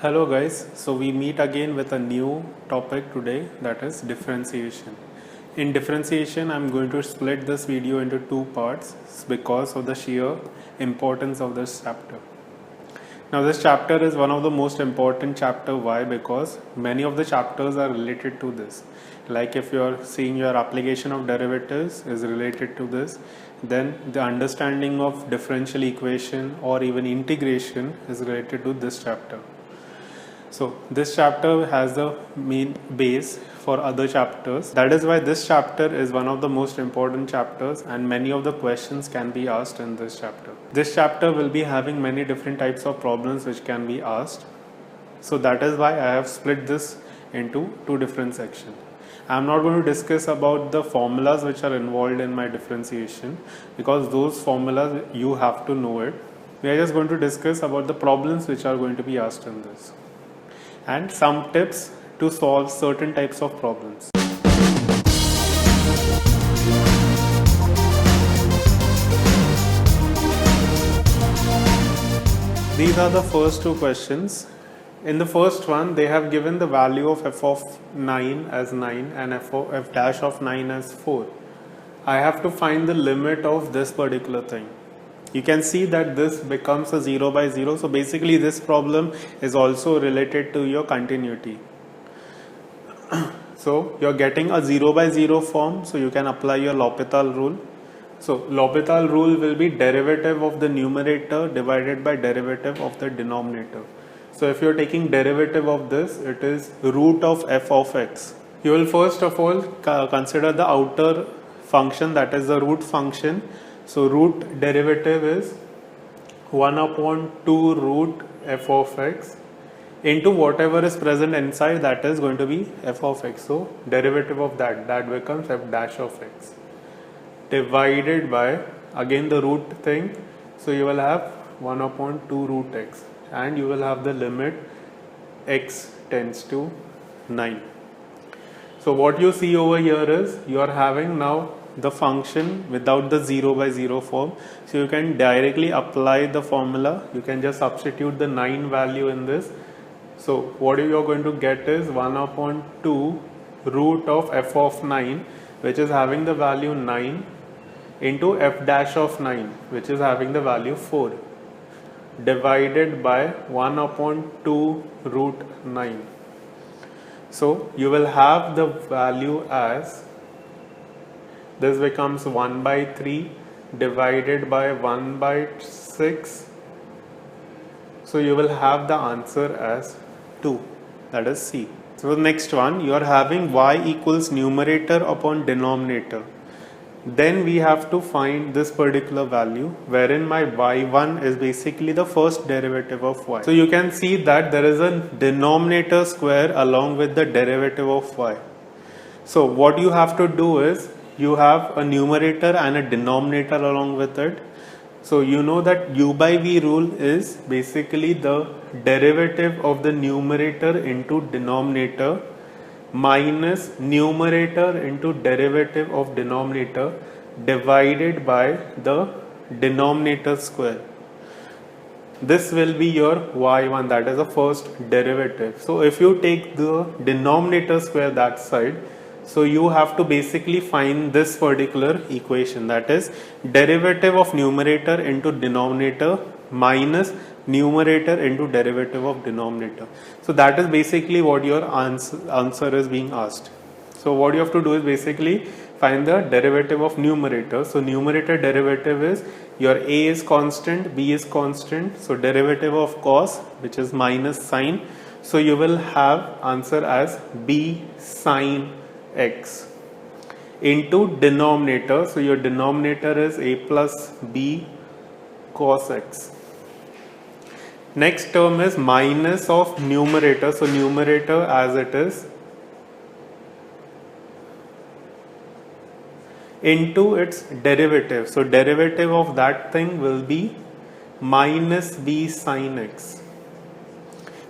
Hello guys, so we meet again with a new topic today, that is differentiation. In differentiation, I'm going to split this video into two parts because of the sheer importance of this chapter. Now this chapter is one of the most important chapter. Why? Because many of the chapters are related to this. Like if you're seeing your application of derivatives is related to this, then the understanding of differential equation or even integration is related to this chapter. So this chapter has the main base for other chapters. That is why this chapter is one of the most important chapters and many of the questions can be asked in this chapter. This chapter will be having many different types of problems which can be asked. So that is why I have split this into two different sections. I am not going to discuss about the formulas which are involved in my differentiation because those formulas you have to know it. We are just going to discuss about the problems which are going to be asked in this and some tips to solve certain types of problems. These are the first two questions. In the first one, they have given the value of f of 9 as 9 and f dash of 9 as 4. I have to find the limit of this particular thing. You can see that this becomes a 0 by 0. So basically this problem is also related to your continuity. So you're getting a 0 by 0 form. So you can apply your L'Hopital rule. So L'Hopital rule will be derivative of the numerator divided by derivative of the denominator. So if you're taking derivative of this, it is root of f of x. You will first of all consider the outer function, that is the root function. So root derivative is 1 upon 2 root f of x into whatever is present inside, that is going to be f of x. So derivative of that becomes f dash of x divided by again the root thing. So you will have 1 upon 2 root x and you will have the limit x tends to 9. So what you see over here is you are having now the function without the 0 by 0 form. So you can directly apply the formula. You can just substitute the 9 value in this. So what you are going to get is 1 upon 2 root of f of 9, which is having the value 9, into f dash of 9, which is having the value 4, divided by 1 upon 2 root 9. So you will have the value as, this becomes 1 by 3 divided by 1 by 6. So you will have the answer as 2, that is C. So the next one, you are having y equals numerator upon denominator. Then we have to find this particular value wherein my y1 is basically the first derivative of y. So you can see that there is a denominator square along with the derivative of y. So what you have to do is you have a numerator and a denominator along with it. So you know that u by v rule is basically the derivative of the numerator into denominator minus numerator into derivative of denominator divided by the denominator square. This will be your y1, that is the first derivative. So if you take the denominator square that side, so you have to basically find this particular equation, that is derivative of numerator into denominator minus numerator into derivative of denominator. So that is basically what your answer is being asked. So what you have to do is basically find the derivative of numerator. So numerator derivative is your a is constant, b is constant. So derivative of cos, which is minus sine. So you will have answer as b sine x into denominator. So your denominator is a plus b cos x. Next term is minus of numerator. So numerator as it is into its derivative. So derivative of that thing will be minus b sine x.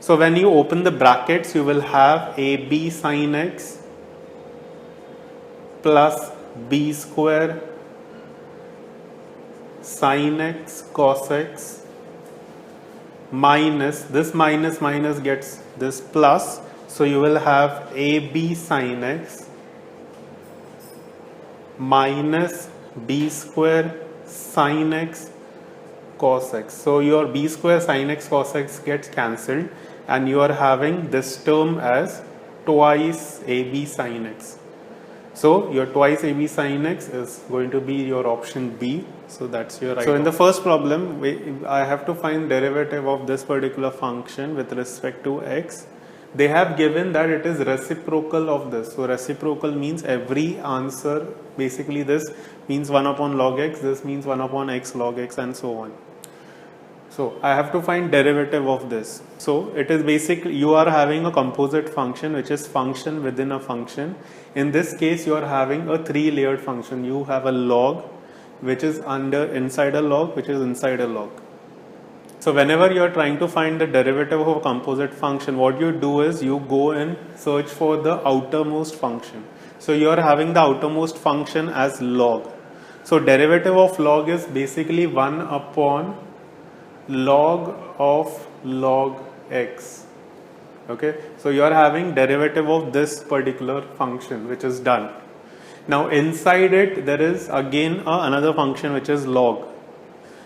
So when you open the brackets, you will have a b sine x plus b square sin x cos x minus minus gets this plus, so you will have AB sin x minus B square sin x cos x. So your B square sin x cos x gets cancelled and you are having this term as twice AB sin x. So your twice AB sin x is going to be your option B. So that's your right. So in the first problem, I have to find derivative of this particular function with respect to x. They have given that it is reciprocal of this. So reciprocal means every answer, basically this means 1 upon log x, this means 1 upon x log x, and so on. So I have to find derivative of this. So it is basically, you are having a composite function which is function within a function. In this case, you are having a 3-layered function. You have a log which is inside a log which is inside a log. So whenever you are trying to find the derivative of a composite function, what you do is you go and search for the outermost function. So you are having the outermost function as log. So derivative of log is basically 1 upon log of log x. Okay, so you are having derivative of this particular function which is done. Now inside it there is again another function which is log.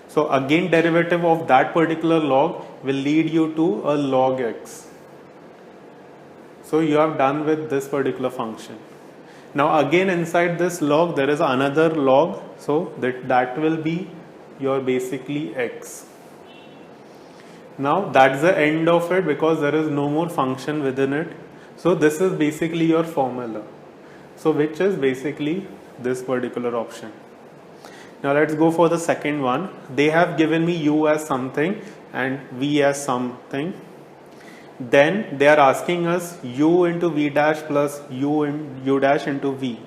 So again derivative of that particular log will lead you to a log x. So you have done with this particular function. Now again inside this log there is another log, so that will be your basically x. Now that's the end of it because there is no more function within it. So this is basically your formula. So which is basically this particular option. Now let's go for the second one. They have given me u as something and v as something. Then they are asking us u into v dash plus u dash into v.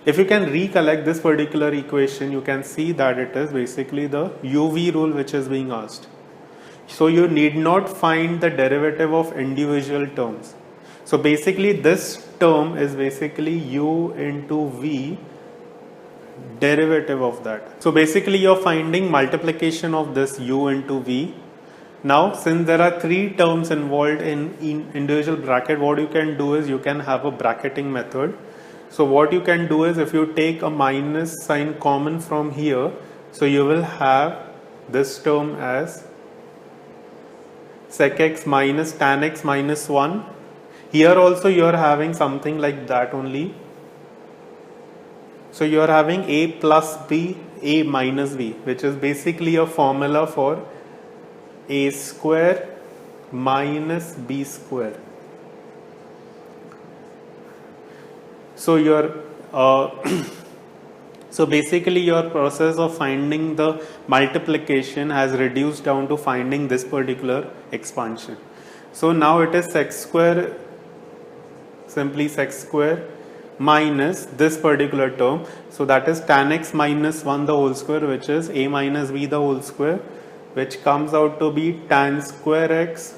If you can recollect this particular equation, you can see that it is basically the uv rule which is being asked. So you need not find the derivative of individual terms. So basically this term is basically u into v, derivative of that. So basically you're finding multiplication of this u into v. Now since there are 3 terms involved in individual bracket, what you can do is you can have a bracketing method. So what you can do is if you take a minus sign common from here, so you will have this term as sec x minus tan x minus 1. Here also you are having something like that only. So you are having a plus b, a minus b, which is basically a formula for a square minus b square. So your so basically your process of finding the multiplication has reduced down to finding this particular expansion. So now it is sec square, simply sec square minus this particular term. So that is tan x minus 1 the whole square, which is a minus b the whole square, which comes out to be tan square x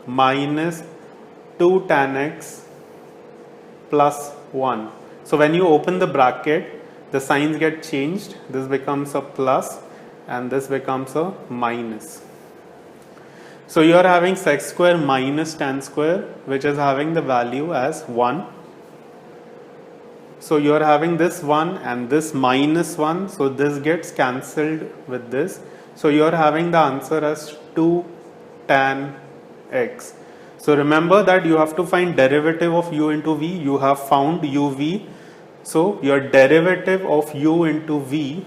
minus 2 tan x plus 1. So when you open the bracket, the signs get changed. This becomes a plus and this becomes a minus. So you are having sec square minus tan square, which is having the value as 1. So you are having this 1 and this minus 1. So this gets cancelled with this. So you are having the answer as 2 tan x. So remember that you have to find derivative of u into v. You have found uv. So your derivative of u into v.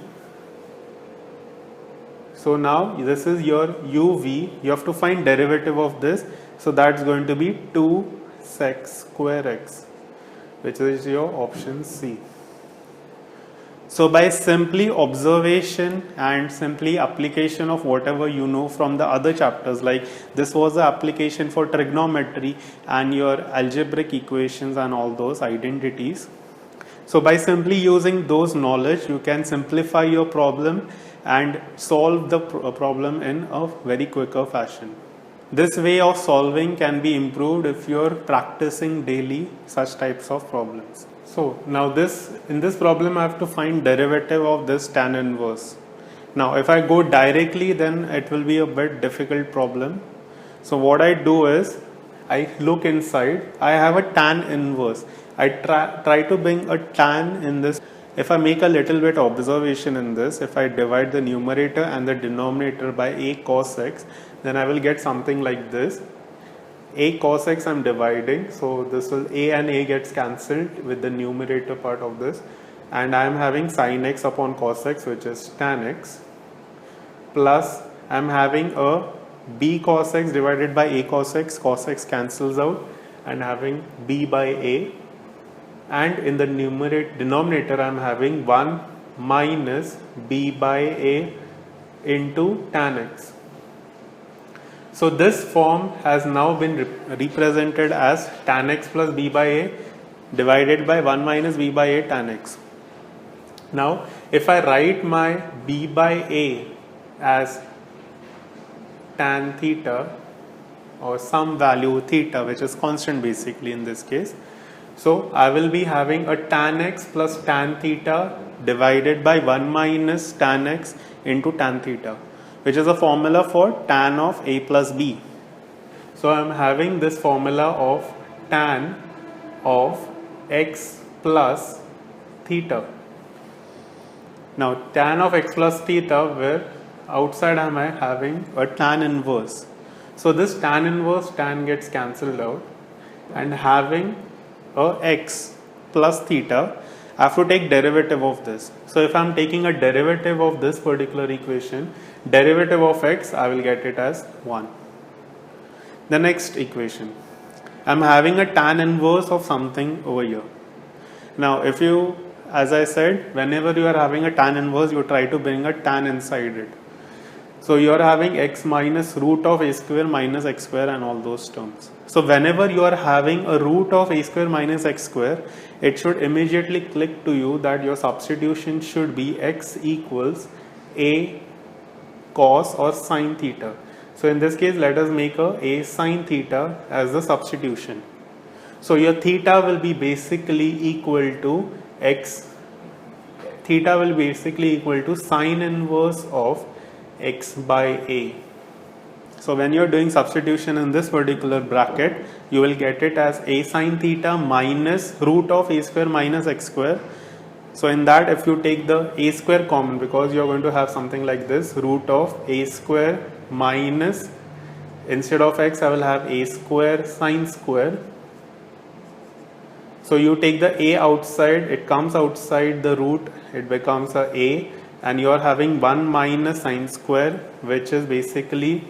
So now this is your uv. You have to find derivative of this. So that's going to be 2 sec square x, which is your option C. So by simply observation and simply application of whatever you know from the other chapters, like this was the application for trigonometry and your algebraic equations and all those identities. So by simply using those knowledge, you can simplify your problem and solve the problem in a very quicker fashion. This way of solving can be improved if you are practicing daily such types of problems. So now in this problem I have to find derivative of this tan inverse. Now if I go directly, then it will be a bit difficult problem. So what I do is I look inside. I have a tan inverse. I try to bring a tan in this. If I make a little bit observation in this, if I divide the numerator and the denominator by a cos x, then I will get something like this. A cos x I'm dividing, so this will a and a gets cancelled with the numerator part of this, and I am having sin x upon cos x, which is tan x, plus I am having a b cos x divided by a cos x cancels out, and having b by a, and in the denominator I am having 1 minus b by a into tan x. So this form has now been represented as tan x plus b by a divided by 1 minus b by a tan x. Now if I write my b by a as tan theta or some value theta, which is constant basically in this case, so I will be having a tan x plus tan theta divided by 1 minus tan x into tan theta, which is a formula for tan of a plus b. So I am having this formula of tan of x plus theta. Now tan of x plus theta, where outside am I having a tan inverse. So this tan inverse tan gets cancelled out, and having a x plus theta, I have to take derivative of this. So if I am taking a derivative of this particular equation, derivative of x, I will get it as 1. The next equation, I am having a tan inverse of something over here. Now if you, as I said, whenever you are having a tan inverse, you try to bring a tan inside it. So you are having x minus root of a square minus x square and all those terms. So whenever you are having a root of a square minus x square, it should immediately click to you that your substitution should be x equals a cos or sin theta. So in this case, let us make a sin theta as the substitution. So your theta will be basically equal to x. Theta will basically equal to sin inverse of x by a. So when you are doing substitution in this particular bracket, you will get it as a sin theta minus root of a square minus x square. So in that, if you take the a square common, because you are going to have something like this, root of a square minus, instead of x I will have a square sin square. So you take the a outside, it comes outside the root, it becomes a, and you are having 1 minus sin square, which is basically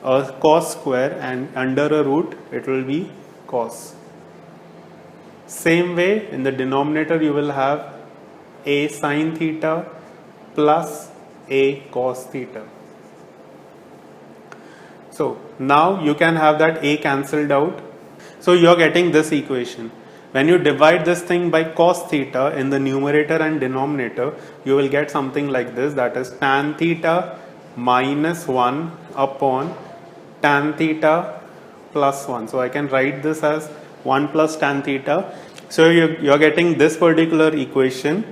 a cos square, and under a root it will be cos. Same way, in the denominator you will have a sin theta plus a cos theta. So now you can have that a cancelled out. So you are getting this equation. When you divide this thing by cos theta in the numerator and denominator, you will get something like this, that is tan theta minus 1 upon tan theta plus 1. So I can write this as 1 plus tan theta. So you are getting this particular equation,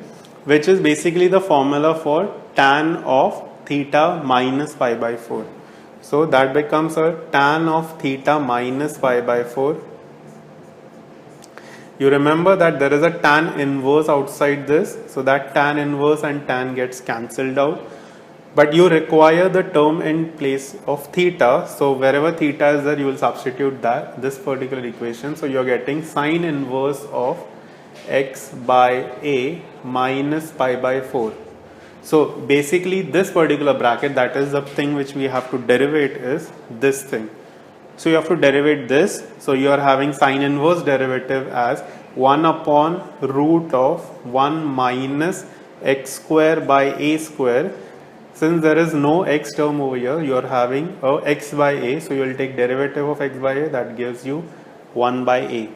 which is basically the formula for tan of theta minus pi by 4. So that becomes a tan of theta minus pi by 4. You remember that there is a tan inverse outside this, so that tan inverse and tan gets cancelled out. But you require the term in place of theta, so wherever theta is there, you will substitute this particular equation. So you are getting sin inverse of x by a minus pi by 4. So basically this particular bracket, that is the thing which we have to derivate, is this thing. So you have to derivate this. So you are having sin inverse derivative as 1 upon root of 1 minus x square by a square. Since there is no x term over here, you are having x by a. So you will take derivative of x by a, that gives you 1 by a.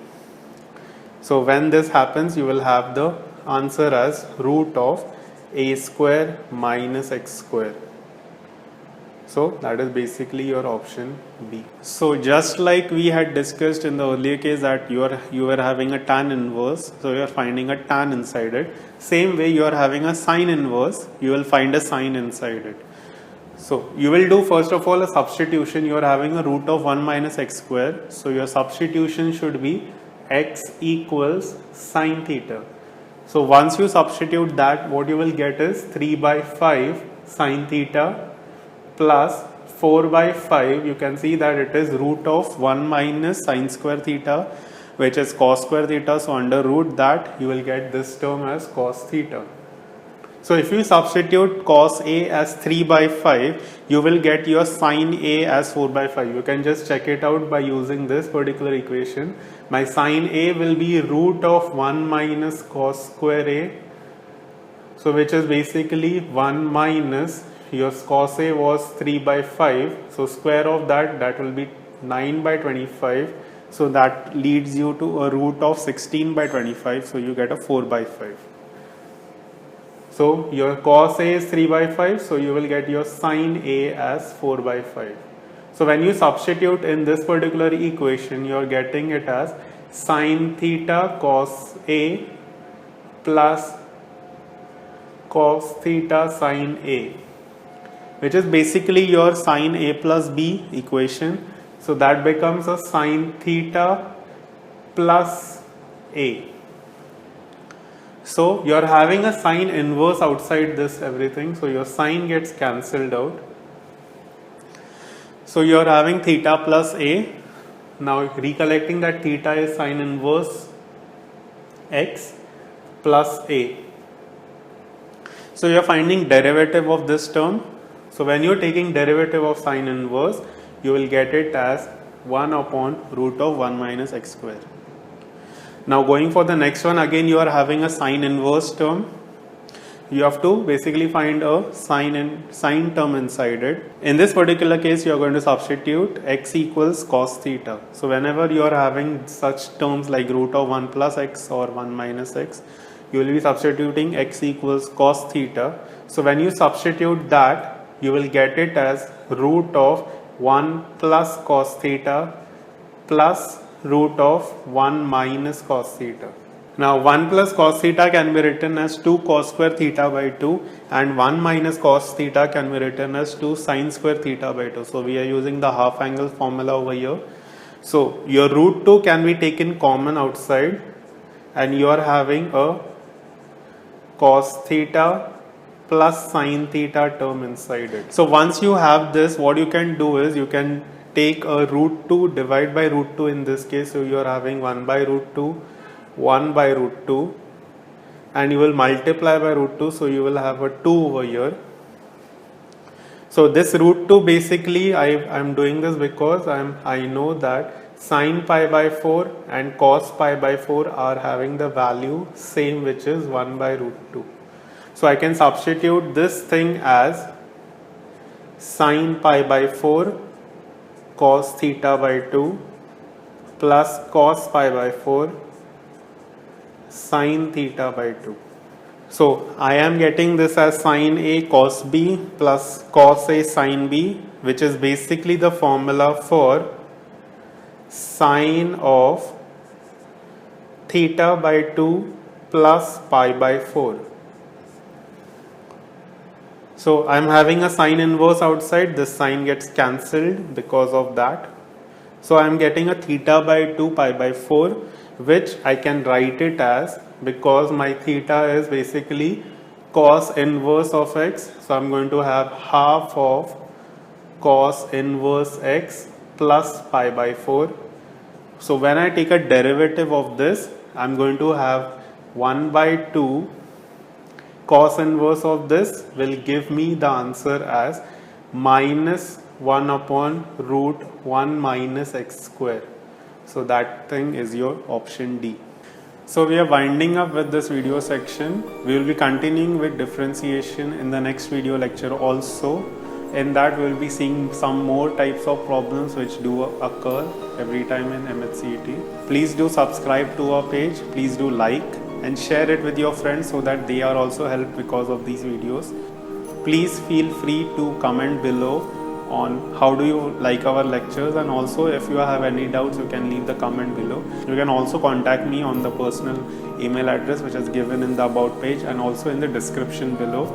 So when this happens, you will have the answer as root of a square minus x square. So that is basically your option B. So just like we had discussed in the earlier case that you were having a tan inverse, so you are finding a tan inside it. Same way you are having a sine inverse, you will find a sine inside it. So you will do first of all a substitution. You are having a root of 1 minus x square. So your substitution should be x equals sine theta. So once you substitute that, what you will get is 3 by 5 sine theta plus 4 by 5, you can see that it is root of 1 minus sine square theta, which is cos square theta. So under root that, you will get this term as cos theta. So if you substitute cos A as 3 by 5, you will get your sin A as 4 by 5. You can just check it out by using this particular equation. My sin A will be root of 1 minus cos square A. So which is basically 1 minus your cos A was 3 by 5. So square of that will be 9 by 25. So that leads you to a root of 16 by 25. So you get a 4 by 5. So your cos A is 3 by 5. So you will get your sin A as 4 by 5. So when you substitute in this particular equation, you are getting it as sin theta cos A plus cos theta sin A, which is basically your sin A plus B equation. So that becomes a sin theta plus A. So you are having a sine inverse outside this everything. So your sine gets cancelled out. So you are having theta plus A. Now recollecting that theta is sine inverse x plus A. So you are finding derivative of this term. So when you are taking derivative of sine inverse, you will get it as 1 upon root of 1 minus x square. Now going for the next one, again you are having a sine inverse term. You have to basically find a sine term inside it. In this particular case, you are going to substitute x equals cos theta. So whenever you are having such terms like root of 1 plus x or 1 minus x, you will be substituting x equals cos theta. So when you substitute that, you will get it as root of 1 plus cos theta plus root of 1 minus cos theta. Now 1 plus cos theta can be written as 2 cos square theta by 2, and 1 minus cos theta can be written as 2 sin square theta by 2. So we are using the half angle formula over here. So your root 2 can be taken common outside, and you are having a cos theta plus sin theta term inside it. So once you have this, what you can do is you can take a root 2, divide by root 2 in this case. So you are having 1 by root 2, 1 by root 2, and you will multiply by root 2. So you will have a 2 over here. So this root 2, basically I am doing this because I know that sin pi by 4 and cos pi by 4 are having the value same, which is 1 by root 2. So I can substitute this thing as sin pi by 4 cos theta by 2 plus cos pi by 4 sin theta by 2. So I am getting this as sin A cos B plus cos A sin B, which is basically the formula for sine of theta by 2 plus pi by 4. So I am having a sine inverse outside. This sine gets cancelled because of that. So I am getting a theta by 2 pi by 4, which I can write it as, because my theta is basically cos inverse of x. So I am going to have half of cos inverse x plus pi by 4. So when I take a derivative of this, I am going to have 1 by 2 cos inverse of this will give me the answer as minus 1 upon root 1 minus x square. So that thing is your option D. So we are winding up with this video section. We will be continuing with differentiation in the next video lecture also. In that we will be seeing some more types of problems which do occur every time in MHCET. Please do subscribe to our page. Please do like and share it with your friends so that they are also helped because of these videos. Please feel free to comment below on how do you like our lectures, and also if you have any doubts you can leave the comment below. You can also contact me on the personal email address which is given in the about page and also in the description below.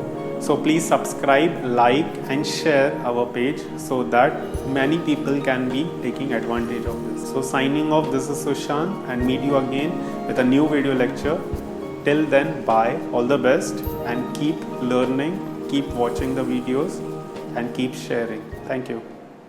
So please subscribe, like and share our page so that many people can be taking advantage of this. So signing off, this is Sushant, and meet you again with a new video lecture. Till then, bye, all the best, and keep learning, keep watching the videos and keep sharing. Thank you.